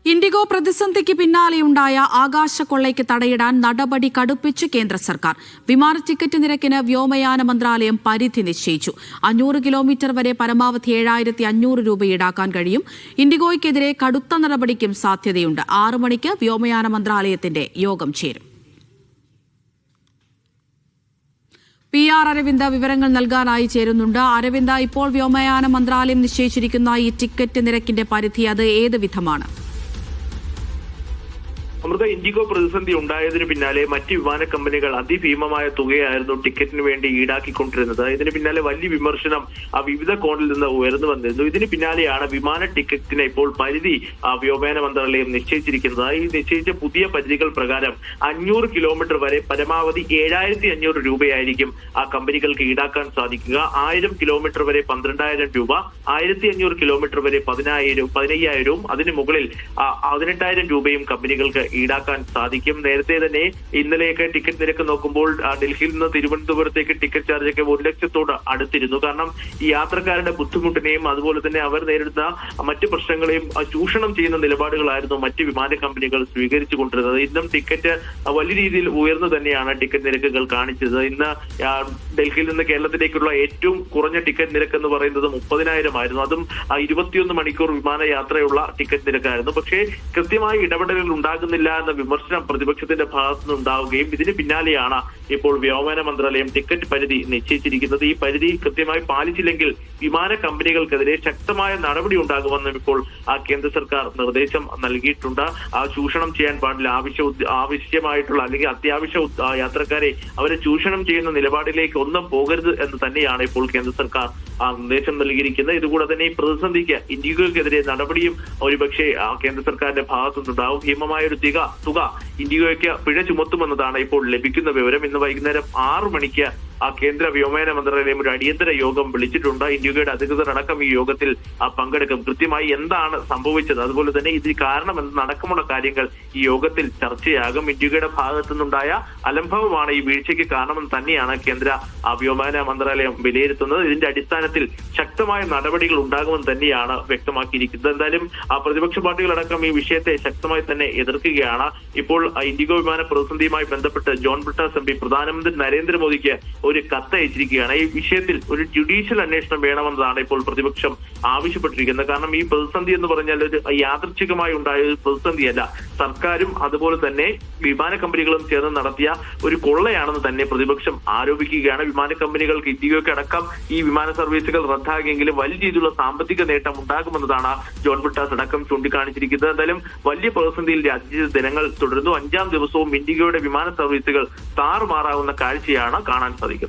IndiGo പ്രതിസന്ധിക്ക് പിന്നാലെയുണ്ടായ ആകാശക്കൊള്ളയ്ക്ക് തടയിടാൻ നടപടി കടുപ്പിച്ച് കേന്ദ്ര സർക്കാർ. വിമാന ടിക്കറ്റ് നിരക്കിന് വ്യോമയാന മന്ത്രാലയം പരിധി നിശ്ചയിച്ചു. 500 കിലോമീറ്റർ വരെ പരമാവധി 7,500 രൂപ ഈടാക്കാൻ കഴിയും. ഇൻഡിഗോയ്ക്കെതിരെ കടുത്ത നടപടിക്കും സാധ്യതയുണ്ട്. 6 മണിക്ക് വ്യോമയാന മന്ത്രാലയത്തിന്റെ യോഗം ചേരും. PR അരവിന്ദ് വിവരങ്ങൾ നൽകാനായി ചേരുന്നുണ്ട്. അരവിന്ദ്, ഇപ്പോൾ വ്യോമയാന മന്ത്രാലയം നിശ്ചയിച്ചിരിക്കുന്ന ഈ ടിക്കറ്റ് നിരക്കിന്റെ പരിധി അത് ഏത് വിധമാണ്? അമൃത, ഇൻഡിഗോ പ്രതിസന്ധി ഉണ്ടായതിനു പിന്നാലെ മറ്റ് വിമാന കമ്പനികൾ അതിഭീമമായ തുകയായിരുന്നു ടിക്കറ്റിന് വേണ്ടി ഈടാക്കിക്കൊണ്ടിരുന്നത്. ഇതിന് പിന്നാലെ വലിയ വിമർശനം വിവിധ കോണിൽ നിന്ന് ഉയർന്നു വന്നിരുന്നു. ഇതിന് പിന്നാലെയാണ് വിമാന ടിക്കറ്റിന് ഇപ്പോൾ പരിധി വ്യോമയാന മന്ത്രാലയം നിശ്ചയിച്ചിരിക്കുന്നത്. ഈ നിശ്ചയിച്ച പുതിയ പരിധികൾ പ്രകാരം 500 കിലോമീറ്റർ വരെ പരമാവധി 7,500 രൂപയായിരിക്കും ആ കമ്പനികൾക്ക് ഈടാക്കാൻ സാധിക്കുക. 1000 കിലോമീറ്റർ വരെ 12,000 രൂപ, 1,500 കിലോമീറ്റർ വരെ 15,000 അതിന് മുകളിൽ 18,000 രൂപയും കമ്പനികൾക്ക് ഈടാക്കാൻ സാധിക്കും. നേരത്തെ തന്നെ ഇന്നലെയൊക്കെ ടിക്കറ്റ് നിരക്ക് നോക്കുമ്പോൾ ഡൽഹിയിൽ നിന്ന് തിരുവനന്തപുരത്തേക്ക് ടിക്കറ്റ് ചാർജൊക്കെ 1 ലക്ഷത്തോട് അടുത്തിരുന്നു. കാരണം ഈ യാത്രക്കാരുടെ ബുദ്ധിമുട്ടിനെയും അതുപോലെ തന്നെ അവർ നേരിടുന്ന മറ്റു പ്രശ്നങ്ങളെയും ചൂഷണം ചെയ്യുന്ന നിലപാടുകളായിരുന്നു മറ്റ് വിമാന കമ്പനികൾ സ്വീകരിച്ചു കൊണ്ടിരുന്നത്. ഇന്നും ടിക്കറ്റ് വലിയ രീതിയിൽ ഉയർന്നു തന്നെയാണ് ടിക്കറ്റ് നിരക്കുകൾ കാണിച്ചത്. ഇന്ന് ഡൽഹിയിൽ നിന്ന് കേരളത്തിലേക്കുള്ള ഏറ്റവും കുറഞ്ഞ ടിക്കറ്റ് നിരക്ക് എന്ന് പറയുന്നത് 30,000 ആയിരുന്നു. അതും 21 മണിക്കൂർ വിമാന യാത്രയുള്ള ടിക്കറ്റ് നിരക്കായിരുന്നു. പക്ഷേ കൃത്യമായ ഇടപെടലുകൾ ഉണ്ടാകുന്നില്ല എന്ന വിമർശനം പ്രതിപക്ഷത്തിന്റെ ഭാഗത്തു നിന്നുണ്ടാവുകയും ഇതിന് പിന്നാലെയാണ് ഇപ്പോൾ വ്യോമയാന മന്ത്രാലയം ടിക്കറ്റ് പരിധി നിശ്ചയിച്ചിരിക്കുന്നത്. ഈ പരിധി കൃത്യമായി പാലിച്ചില്ലെങ്കിൽ വിമാന കമ്പനികൾക്കെതിരെ ശക്തമായ നടപടി ഉണ്ടാകുമെന്നും ഇപ്പോൾ കേന്ദ്ര സർക്കാർ നിർദ്ദേശം നൽകിയിട്ടുണ്ട്. ചൂഷണം ചെയ്യാൻ പാടില്ല, ആവശ്യമായിട്ടുള്ള അല്ലെങ്കിൽ അത്യാവശ്യ യാത്രക്കാരെ അവരെ ചൂഷണം ചെയ്യുന്ന നിലപാടിലേക്ക് ഒന്നും പോകരുത് എന്ന് തന്നെയാണ് ഇപ്പോൾ കേന്ദ്ര സർക്കാർ നിർദ്ദേശം നൽകിയിരിക്കുന്നത്. ഇതുകൂടെ തന്നെ ഈ പ്രതിസന്ധിക്ക് ഇൻഡിഗോയ്ക്കെതിരെ നടപടിയും ഒരുപക്ഷെ കേന്ദ്ര സർക്കാരിന്റെ ഭാഗത്തുനിന്നുണ്ടാവും. ഭീമമായ ഒരു തുക ഇൻഡിഗോയ്ക്ക് പിഴ ചുമത്തുമെന്നതാണ് ഇപ്പോൾ ലഭിക്കുന്ന വിവരം. ഇന്ന് വൈകുന്നേരം 6 മണിക്ക് കേന്ദ്ര വ്യോമയാന മന്ത്രാലയം ഒരു അടിയന്തര യോഗം വിളിച്ചിട്ടുണ്ട്. ഇൻഡിഗോയുടെ അധികൃതർ അടക്കം ഈ യോഗത്തിൽ പങ്കെടുക്കും. കൃത്യമായി എന്താണ് സംഭവിച്ചത്, അതുപോലെ തന്നെ ഇതിന് കാരണം എന്നടക്കമുള്ള കാര്യങ്ങൾ ഈ യോഗത്തിൽ ചർച്ചയാകും. ഇൻഡിഗോയുടെ ഭാഗത്തു നിന്നുണ്ടായ അലംഭവമാണ് ഈ വീഴ്ചയ്ക്ക് കാരണമെന്ന് തന്നെയാണ് കേന്ദ്ര വ്യോമയാന മന്ത്രാലയം വിലയിരുത്തുന്നത്. ഇതിന്റെ അടിസ്ഥാനത്തിൽ ശക്തമായ നടപടികൾ ഉണ്ടാകുമെന്ന് തന്നെയാണ് വ്യക്തമാക്കിയിരിക്കുന്നത്. എന്തായാലും പ്രതിപക്ഷ പാർട്ടികളടക്കം ഈ വിഷയത്തെ ശക്തമായി തന്നെ എതിർക്കുകയാണ്. ഇപ്പോൾ ഇൻഡിഗോ വിമാന പ്രതിസന്ധിയുമായി ബന്ധപ്പെട്ട് ജോൺ ബ്രിട്ടാസ് MP പ്രധാനമന്ത്രി നരേന്ദ്രമോദിക്ക് ഒരു കത്ത് അയച്ചിരിക്കുകയാണ്. ഈ വിഷയത്തിൽ ഒരു ജുഡീഷ്യൽ അന്വേഷണം വേണമെന്നതാണ് ഇപ്പോൾ പ്രതിപക്ഷം ആവശ്യപ്പെട്ടിരിക്കുന്നത്. കാരണം ഈ പ്രതിസന്ധി എന്ന് പറഞ്ഞാൽ ഒരു യാദൃച്ഛികമായി ഉണ്ടായ ഒരു പ്രതിസന്ധിയല്ല. സർക്കാരും അതുപോലെ തന്നെ വിമാന കമ്പനികളും ചേർന്ന് നടത്തിയ ഒരു കൊള്ളയാണെന്ന് തന്നെ പ്രതിപക്ഷം ആരോപിക്കുകയാണ്. വിമാന കമ്പനികൾക്ക് ഇൻഡിഗോയ്ക്ക് അടക്കം ഈ വിമാന സർവീസുകൾ റദ്ദാക്കിയെങ്കിലും വലിയ രീതിയിലുള്ള സാമ്പത്തിക നേട്ടം ഉണ്ടാകുമെന്നതാണ് ജോൺ ബ്രിട്ടാസ് അടക്കം ചൂണ്ടിക്കാണിച്ചിരിക്കുന്നത്. എന്തായാലും വലിയ പ്രതിസന്ധിയിൽ രാജ്യത്തെ ദിനങ്ങൾ തുടരുന്നു. 5ാം ദിവസവും ഇൻഡിഗോയുടെ വിമാന സർവീസുകൾ താറുമാറാവുന്ന കാഴ്ചയാണ് കാണാൻ സാധിക്കുന്നത്.